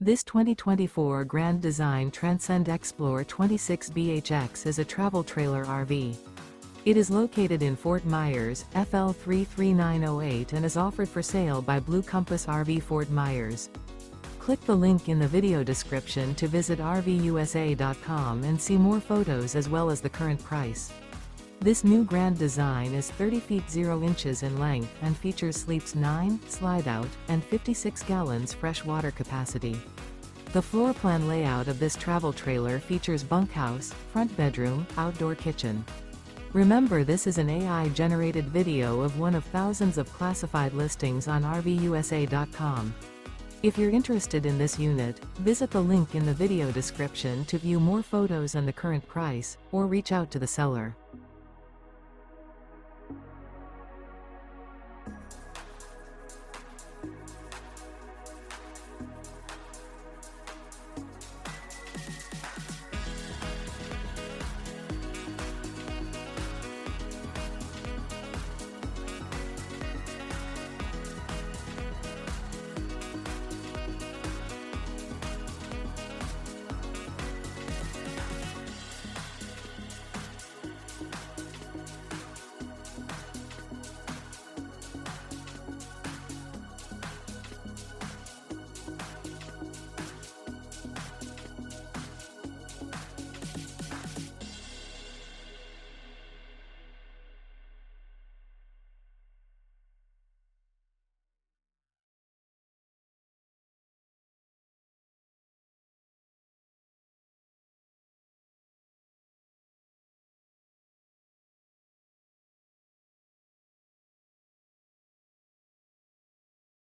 This 2024 Grand Design Transcend Xplor 26BHX is a travel trailer RV. It is located in Fort Myers, FL 33908 and is offered for sale by Blue Compass RV Fort Myers. Click the link in the video description to visit RVUSA.com and see more photos as well as the current price. This new Grand Design is 30 feet 0 inches in length and features sleeps 9, slide-out, and 56 gallons fresh water capacity. The floor plan layout of this travel trailer features bunkhouse, front bedroom, outdoor kitchen. Remember, this is an AI-generated video of one of thousands of classified listings on RVUSA.com. If you're interested in this unit, visit the link in the video description to view more photos and the current price, or reach out to the seller.